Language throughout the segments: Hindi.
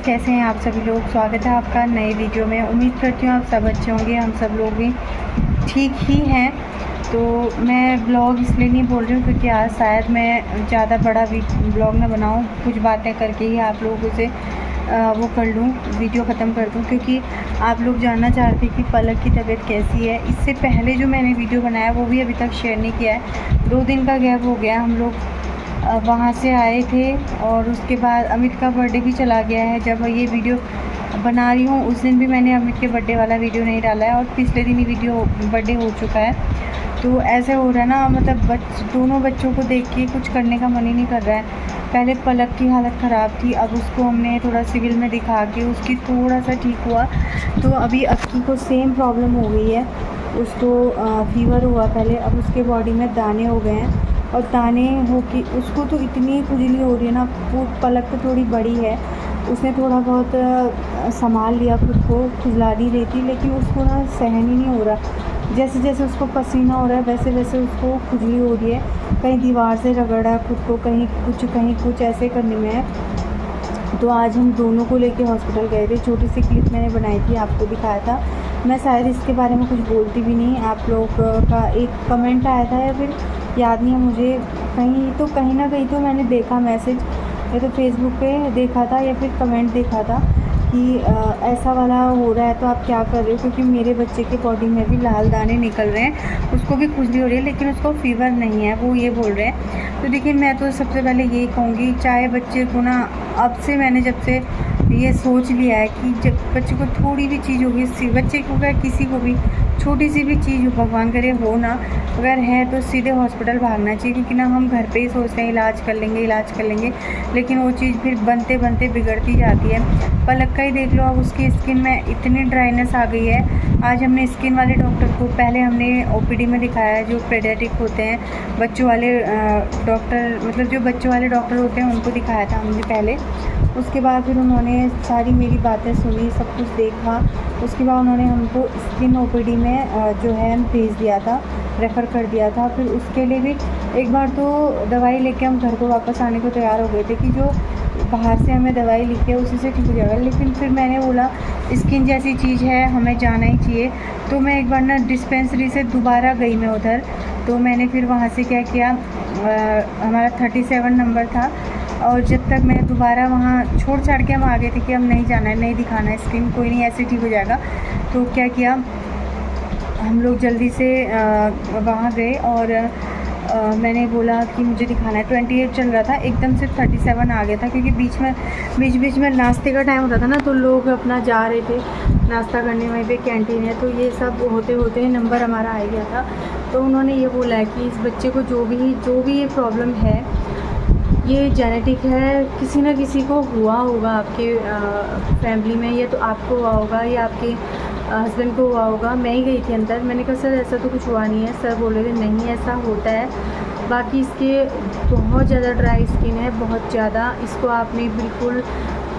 कैसे हैं आप सभी लोग। स्वागत है आपका नए वीडियो में। उम्मीद करती हूँ आप सब अच्छे होंगे। हम सब लोग भी ठीक ही हैं। तो मैं ब्लॉग इसलिए नहीं बोल रही हूँ क्योंकि आज शायद मैं ज़्यादा बड़ा ब्लॉग ना बनाऊँ, कुछ बातें करके ही आप लोगों से वो कर लूँ, वीडियो ख़त्म कर दूँ। क्योंकि आप लोग जानना चाहते कि पलक की तबीयत कैसी है। इससे पहले जो मैंने वीडियो बनाया वो भी अभी तक शेयर नहीं किया है। 2 दिन का गैप हो गया। हम लोग वहाँ से आए थे और उसके बाद अमित का बर्थडे भी चला गया है। जब ये वीडियो बना रही हूँ उस दिन भी मैंने अमित के बर्थडे वाला वीडियो नहीं डाला है और पिछले दिन ही वीडियो बर्थडे हो चुका है। तो ऐसे हो रहा है ना, मतलब दोनों बच्चों को देख के कुछ करने का मन ही नहीं कर रहा है। पहले पलक की हालत ख़राब थी, अब उसको हमने थोड़ा सिविल में दिखा के उसकी थोड़ा सा ठीक हुआ। तो अभी अक्की को सेम प्रॉब्लम हो गई है। उसको फीवर हुआ पहले, अब उसके बॉडी में दाने हो गए हैं और दाने हो कि उसको तो इतनी खुजली हो रही है ना। वो पलक तो थोड़ी बड़ी है, उसने थोड़ा बहुत संभाल लिया खुद को, खुजला नहीं रही थी, लेकिन उसको ना सहन ही नहीं हो रहा। जैसे जैसे उसको पसीना हो रहा है वैसे वैसे उसको खुजली हो रही है। कहीं दीवार से रगड़ा है खुद को, कहीं कुछ ऐसे करने में है। तो आज हम दोनों को लेके हॉस्पिटल गए थे। छोटी सी क्लिप मैंने बनाई थी, आपको दिखाया था। मैं शायद इसके बारे में कुछ बोलती भी नहीं। आप लोग का एक कमेंट आया था या फिर याद नहीं है मुझे, कहीं ना कहीं तो मैंने देखा मैसेज, या तो फेसबुक पे देखा था या फिर कमेंट देखा था कि ऐसा वाला हो रहा है तो आप क्या कर रहे हो। क्योंकि मेरे बच्चे के बॉडी में भी लाल दाने निकल रहे हैं, उसको भी खुजली हो रही है लेकिन उसको फीवर नहीं है, वो ये बोल रहे हैं। तो देखिए, मैं तो सबसे पहले यही कहूँगी, चाहे बच्चे को ना, अब से मैंने जब से ये सोच लिया है कि जब बच्चे को थोड़ी भी चीज़ होगी, बच्चे को क्या किसी को भी छोटी सी भी चीज़ भगवान करे हो ना, अगर है तो सीधे हॉस्पिटल भागना चाहिए। क्योंकि ना हम घर पे ही सोचते हैं इलाज कर लेंगे, लेकिन वो चीज़ फिर बनते बनते बिगड़ती जाती है। पलक का ही देख लो, अब उसकी स्किन में इतनी ड्राइनेस आ गई है। आज हमने स्किन वाले डॉक्टर को, पहले हमने ओपीडी में दिखाया है, जो पेडियाट्रिक होते हैं, बच्चों वाले डॉक्टर, मतलब जो बच्चों वाले डॉक्टर होते हैं उनको दिखाया था हमने पहले। उसके बाद फिर उन्होंने सारी मेरी बातें सुनी, सब कुछ देखा। उसके बाद उन्होंने हमको स्किन ओपीडी में जो है भेज दिया था, रेफ़र कर दिया था। फिर उसके लिए भी एक बार तो दवाई लेके हम घर को वापस आने को तैयार हो गए थे कि जो बाहर से हमें दवाई लिखी है उसी से ठीक हो जाएगा। लेकिन फिर मैंने बोला स्किन जैसी चीज़ है, हमें जाना ही चाहिए। तो मैं एक बार ना डिस्पेंसरी से दोबारा गई मैं उधर। तो मैंने फिर वहाँ से क्या किया, हमारा 37 नंबर था और जब तक मैं दोबारा वहाँ छोड़ छाड़ के हम आ गए थे कि हम नहीं जाना है, नहीं दिखाना है स्किन, कोई नहीं, ऐसे ठीक हो जाएगा। तो क्या किया, हम लोग जल्दी से वहाँ गए और मैंने बोला कि मुझे दिखाना है। 28 चल रहा था, एकदम से 37 आ गया था। क्योंकि बीच में नाश्ते का टाइम होता था ना, तो लोग अपना जा रहे थे नाश्ता करने, वहीं पे कैंटीन है। तो ये सब होते होते नंबर हमारा आ गया था। तो उन्होंने ये बोला है कि इस बच्चे को जो भी ये प्रॉब्लम है, ये जेनेटिक है, किसी न किसी को हुआ होगा आपके फैमिली में, या तो आपको हुआ होगा या आपके हस्बैंड को हुआ होगा। मैं ही गई थी अंदर, मैंने कहा सर ऐसा तो कुछ हुआ नहीं है। सर बोले थे नहीं ऐसा होता है, बाकी इसके बहुत ज़्यादा ड्राई स्किन है, बहुत ज़्यादा। इसको आपने बिल्कुल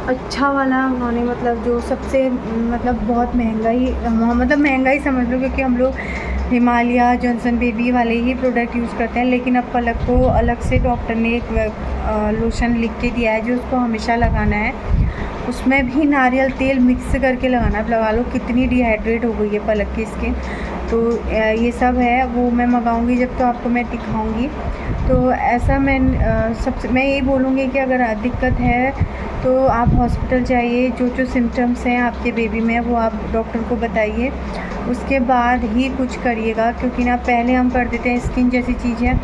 अच्छा वाला, उन्होंने मतलब जो सबसे मतलब बहुत महंगा ही समझ लो, क्योंकि हम लोग हिमालय जॉनसन बेबी वाले ही प्रोडक्ट यूज़ करते हैं। लेकिन अब पलक को अलग से डॉक्टर ने एक लोशन लिख के दिया है जो उसको हमेशा लगाना है। उसमें भी नारियल तेल मिक्स करके लगाना, अब लगा लो कितनी डिहाइड्रेट हो गई है पलक की स्किन। तो ये सब है, वो मैं मंगाऊंगी जब, तो आपको मैं दिखाऊंगी। तो ऐसा मैं यही बोलूँगी कि अगर दिक्कत है तो आप हॉस्पिटल जाइए। जो सिम्टम्स हैं आपके बेबी में वो आप डॉक्टर को बताइए, उसके बाद ही कुछ करिएगा। क्योंकि ना पहले हम कर देते हैं, स्किन जैसी चीज़ है,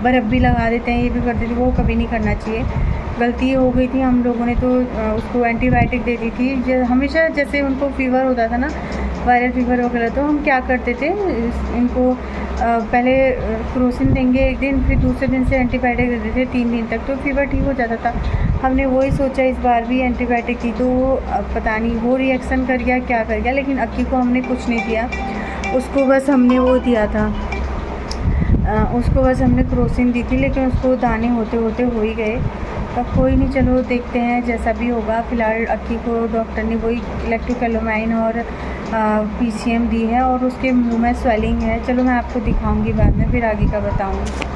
बर्फ़ भी लगा देते हैं, ये भी कर देते हैं, वो कभी नहीं करना चाहिए। गलती हो गई थी हम लोगों ने, तो उसको एंटीबायोटिक दे दी थी। हमेशा जैसे उनको फ़ीवर होता था ना, वायरल फ़ीवर वगैरह, तो हम क्या करते थे, इनको पहले क्रोसिन देंगे एक दिन, फिर दूसरे दिन से एंटीबायोटिक दे देते थे 3 दिन तक, तो फ़ीवर ठीक हो जाता था। हमने वही सोचा इस बार भी एंटीबायोटिक दी, तो पता नहीं वो रिएक्शन कर गया क्या कर गया। लेकिन अक्की को हमने कुछ नहीं दिया, उसको बस हमने वो दिया था, उसको बस हमने क्रोसिन दी थी, लेकिन उसको दाने होते होते हो ही गए। तब कोई नहीं, चलो देखते हैं जैसा भी होगा। फ़िलहाल अक्की को डॉक्टर ने वही इलेक्ट्रोकैलोमाइन और PCM दी है और उसके मुंह में स्वेलिंग है। चलो मैं आपको दिखाऊंगी बाद में, फिर आगे का बताऊंगी।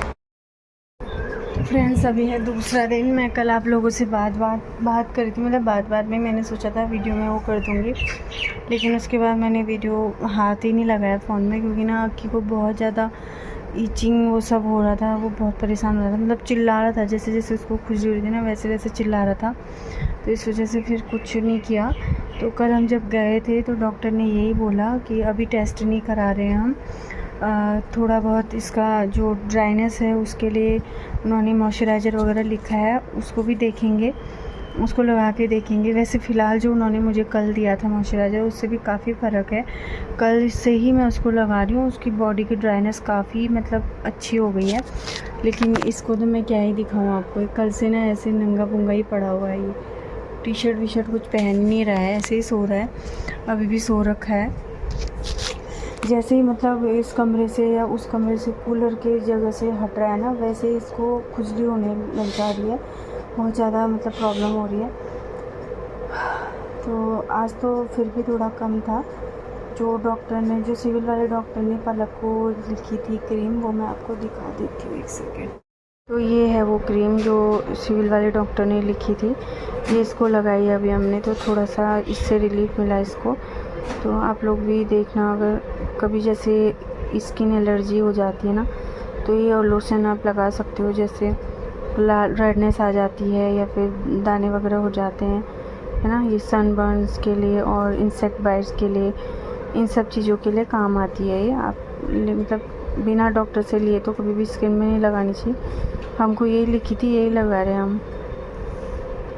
फ्रेंड्स, अभी है दूसरा दिन। मैं कल आप लोगों से बात करी थी, मतलब बात में मैंने सोचा था वीडियो में वो कर दूँगी, लेकिन उसके बाद मैंने वीडियो हाथ ही नहीं लगाया फ़ोन में, क्योंकि ना आँखी को बहुत ज़्यादा ईचिंग वो सब हो रहा था। वो बहुत परेशान हो रहा था, मतलब चिल्ला रहा था, जैसे जैसे उसको खुजली हो रही थी ना वैसे वैसे चिल्ला रहा था। तो इस वजह से फिर कुछ नहीं किया। तो कल हम जब गए थे तो डॉक्टर ने यही बोला कि अभी टेस्ट नहीं करा रहे हैं हम, थोड़ा बहुत इसका जो ड्राइनेस है उसके लिए उन्होंने मॉइस्चराइज़र वगैरह लिखा है, उसको भी देखेंगे, उसको लगा के देखेंगे। वैसे फ़िलहाल जो उन्होंने मुझे कल दिया था मॉइस्चराइज़र, उससे भी काफ़ी फ़र्क है। कल से ही मैं उसको लगा रही हूँ, उसकी बॉडी की ड्राइनेस काफ़ी मतलब अच्छी हो गई है। लेकिन इसको तो मैं क्या ही दिखाऊँ आपको, कल से ना ऐसे नंगा पुंगा ही पड़ा हुआ है। ये टी शर्ट वी शर्ट कुछ पहन नहीं रहा है, ऐसे ही सो रहा है, अभी भी सो रखा है। जैसे ही मतलब इस कमरे से या उस कमरे से कूलर के जगह से हट रहा है ना, वैसे ही इसको खुजली होने लग जा रही है, बहुत ज़्यादा मतलब प्रॉब्लम हो रही है। तो आज तो फिर भी थोड़ा कम था। जो डॉक्टर ने, जो सिविल वाले डॉक्टर ने पलक को लिखी थी क्रीम, वो मैं आपको दिखा देती हूँ, एक सेकेंड। तो ये है वो क्रीम जो सिविल वाले डॉक्टर ने लिखी थी, ये इसको लगाई है अभी हमने, तो थोड़ा सा इससे रिलीफ मिला इसको। तो आप लोग भी देखना, अगर कभी जैसे स्किन एलर्जी हो जाती है ना, तो ये लोशन आप लगा सकते हो। जैसे रेडनेस आ जाती है या फिर दाने वगैरह हो जाते हैं, है ना, ये सनबर्न्स के लिए और इंसेक्ट बाइट्स के लिए, इन सब चीज़ों के लिए काम आती है ये। आप मतलब बिना डॉक्टर से लिए तो कभी भी स्किन में नहीं लगानी चाहिए। हमको यही लिखी थी, यही लगा रहे हैं हम।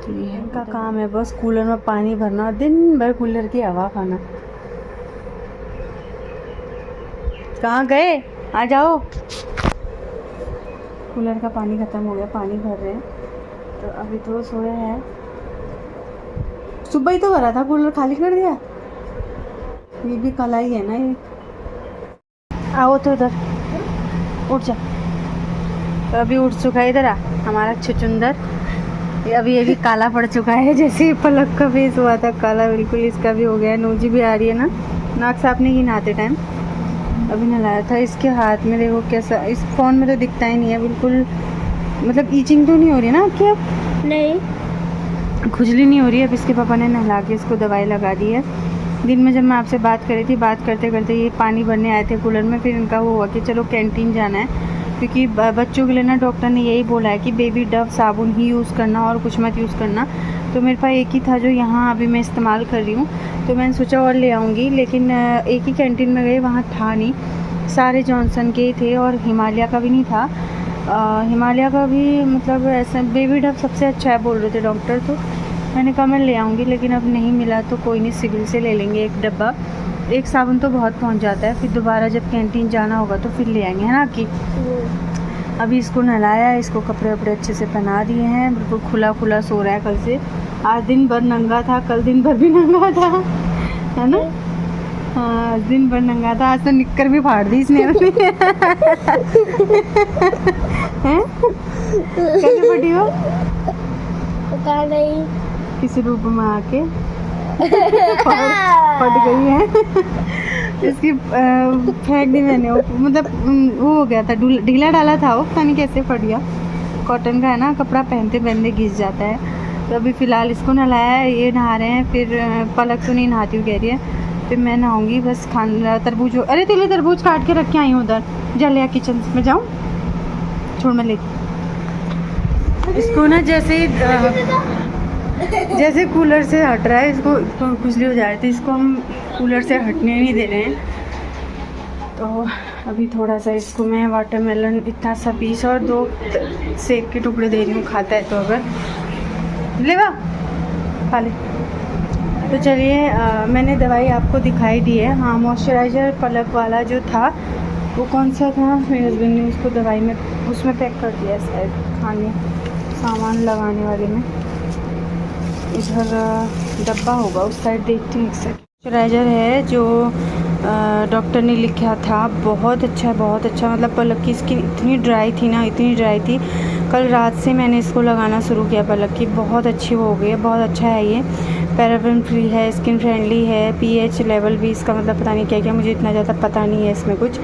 तो ये इनका काम है बस कूलर में पानी भरना और दिन भर कूलर की हवा खाना। कहाँ गए, आ जाओ। कूलर का पानी ख़त्म हो गया, पानी भर रहे हैं। तो अभी तो सोए हैं, सुबह ही तो भरा था, कूलर खाली कर दिया। ये भी कला ही है ना ये। आओ तो इधर, उठ जा। तो अभी उठ चुका है, इधर आ हमारा छुचुंदर। अभी ये भी काला पड़ चुका है, जैसे पलक का फेस हुआ था काला, बिल्कुल इसका भी हो गया है। नोजी भी आ रही है ना, नाक साफ नहीं की नहाते टाइम, अभी नहलाया था। इसके हाथ में देखो कैसा, इस फ़ोन में तो दिखता ही नहीं है बिल्कुल, मतलब ईचिंग तो नहीं हो रही है ना आपकी? अब नहीं, खुजली नहीं हो रही है। अब इसके पापा ने नहला के इसको दवाई लगा दी है। दिन में जब मैं आपसे बात कर रही थी, बात करते करते ये पानी भरने आए थे कूलर में, फिर इनका वो हुआ कि चलो कैंटीन जाना है, क्योंकि बच्चों के लिए ना डॉक्टर ने यही बोला है कि बेबी डव साबुन ही यूज़ करना और कुछ मत यूज़ करना। तो मेरे पास एक ही था जो यहाँ अभी मैं इस्तेमाल कर रही हूँ, तो मैंने सोचा और ले आऊँगी, लेकिन एक ही कैंटीन में गए, वहाँ था नहीं, सारे जॉनसन के ही थे और हिमालय का भी नहीं था। हिमालय का भी मतलब ऐसा बेबी डव सबसे अच्छा है बोल रहे थे डॉक्टर, तो मैंने कहा मैं ले आऊँगी, लेकिन अब नहीं मिला तो कोई नहीं, सिविल से ले लेंगे एक डब्बा। एक साबुन तो बहुत पहुंच जाता है, फिर दोबारा जब कैंटीन जाना होगा तो फिर ले आएंगे, है ना कि। अभी इसको नहलाया, इसको कपड़े वपड़े अच्छे से पहना दिए हैं, बिल्कुल खुला खुला सो रहा है। कल से आज दिन भर नंगा था, कल दिन भर भी नंगा था, है ना। हाँ, दिन भर नंगा था, आज तो निक्कर भी फाड़ दी इसने अपनी। कैसे फटी हो? पता नहीं, किसी रूप में आके फट गई है। इसकी फेंक दी मैंने, मतलब वो हो गया था, ढीला डाला था वो, पता नहीं कैसे फट गया। कॉटन का है ना कपड़ा, पहनते पहनते घिस जाता है। तो अभी फ़िलहाल इसको नहलाया है, ये नहा रहे हैं, फिर पलक तो नहीं नहाती हूँ कह रही है, फिर मैं नहाऊँगी बस। तरबूज, अरे तेरे तरबूज काट के रख के आई हूँ उधर, जा ले, किचन में जाऊँ, छोड़ मैं ले। इसको ना जैसे कूलर से हट रहा है, इसको खुजली हो जा रही थी, इसको हम कूलर से हटने नहीं दे रहे हैं। तो अभी थोड़ा सा इसको मैं वाटरमेलन इतना सा पीस और 2 सेब के टुकड़े दे रही हूँ, खाता है तो अगर ले वा खा ले। तो चलिए, मैंने दवाई आपको दिखाई दी है। हाँ, मॉइस्चराइज़र पलक वाला जो था वो कौन सा था, मेरे हस्बैंड ने उसको दवाई में उसमें पैक कर दिया, शायद खाने सामान लगाने वाले में। इधर डब्बा होगा उस साइड, देखती हूँ। एक सेकंड। मॉइस्चराइज़र है जो डॉक्टर ने लिखा था, बहुत अच्छा है, बहुत अच्छा। मतलब पलक की स्किन इतनी ड्राई थी ना, इतनी ड्राई थी, कल रात से मैंने इसको लगाना शुरू किया। पलक की बहुत अच्छी वो हो गई है, बहुत अच्छा है ये। पैराबेन फ्री है, स्किन फ्रेंडली है, पीएच लेवल भी इसका मतलब पता नहीं क्या क्या, मुझे इतना ज़्यादा पता नहीं है इसमें कुछ,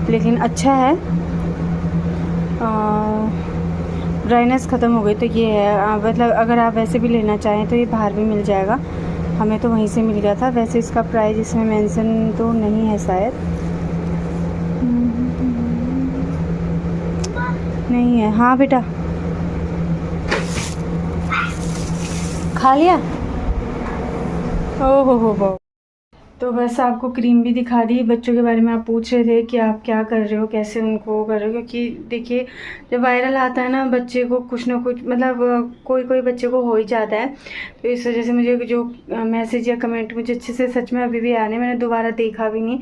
लेकिन अच्छा है। ड्राइनेस ख़त्म हो गई। तो ये है मतलब अगर आप वैसे भी लेना चाहें तो ये बाहर भी मिल जाएगा, हमें तो वहीं से मिल गया था। वैसे इसका प्राइस इसमें मेंशन तो नहीं है शायद, नहीं है। हाँ बेटा खा लिया। ओ हो। तो बस आपको क्रीम भी दिखा दी। बच्चों के बारे में आप पूछ रहे थे कि आप क्या कर रहे हो, कैसे उनको वो कर रहे हो, क्योंकि देखिए जब वायरल आता है ना बच्चे को कुछ ना कुछ मतलब कोई कोई बच्चे को हो ही जाता है। तो इस वजह से मुझे जो मैसेज या कमेंट मुझे अच्छे से सच में अभी भी आने, मैंने दोबारा देखा भी नहीं।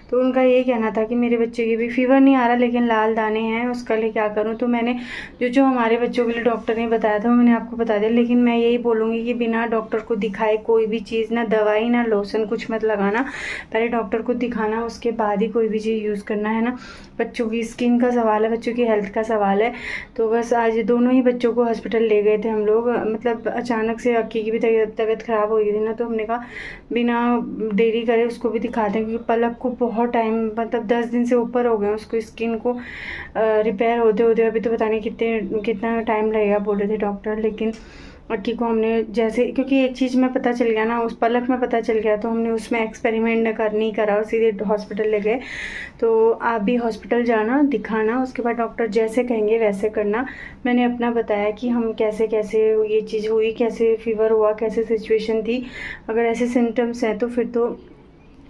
तो उनका यही कहना था कि मेरे बच्चे के भी फीवर नहीं आ रहा लेकिन लाल दाने हैं, उसका लिए क्या करूँ। तो मैंने जो हमारे बच्चों के लिए डॉक्टर ने बताया था वो मैंने आपको बता दिया। लेकिन मैं यही बोलूँगी कि बिना डॉक्टर को दिखाए कोई भी चीज़, ना दवाई ना लोशन कुछ मत लगाना। पहले डॉक्टर को दिखाना, उसके बाद ही कोई भी चीज़ यूज़ करना, है ना। बच्चों की स्किन का सवाल है, बच्चों की हेल्थ का सवाल है। तो बस आज दोनों ही बच्चों को हॉस्पिटल ले गए थे हम लोग। मतलब अचानक से अक्की की भी तबीयत ख़राब हो गई थी ना, तो हमने कहा बिना देरी करे उसको भी दिखाते हैं, क्योंकि पलक को बहुत टाइम मतलब 10 दिन से ऊपर हो गए उसको स्किन को रिपेयर होते होते। अभी तो पता नहीं कितना टाइम लगेगा बोल रहे थे डॉक्टर। लेकिन अक्की को हमने जैसे, क्योंकि एक चीज़ में पता चल गया ना, उस पलक में पता चल गया, तो हमने उसमें एक्सपेरिमेंट नहीं करा और सीधे हॉस्पिटल ले गए। तो आप भी हॉस्पिटल जाना, दिखाना, उसके बाद डॉक्टर जैसे कहेंगे वैसे करना। मैंने अपना बताया कि हम कैसे कैसे ये चीज़ हुई, कैसे फीवर हुआ, कैसे सिचुएशन थी। अगर ऐसे सिम्टम्स हैं तो फिर तो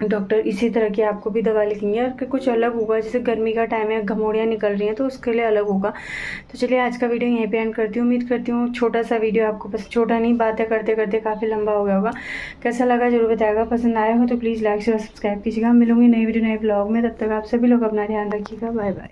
डॉक्टर इसी तरह की आपको भी दवा लिखेंगे। और कुछ अलग होगा, जैसे गर्मी का टाइम है, घमौड़ियाँ निकल रही हैं, तो उसके लिए अलग होगा। तो चलिए आज का वीडियो यहीं पे एंड करती हूँ। उम्मीद करती हूँ छोटा सा वीडियो आपको बस, छोटा नहीं, बातें करते करते काफ़ी लंबा हो गया होगा। कैसा लगा जरूर बताएगा। पसंद आया हो तो प्लीज़ लाइक शेयर सब्सक्राइब कीजिएगा। मिलूंगी नई वीडियो नए ब्लॉग में, तब तक आप सभी लोग अपना ध्यान रखिएगा। Bye bye.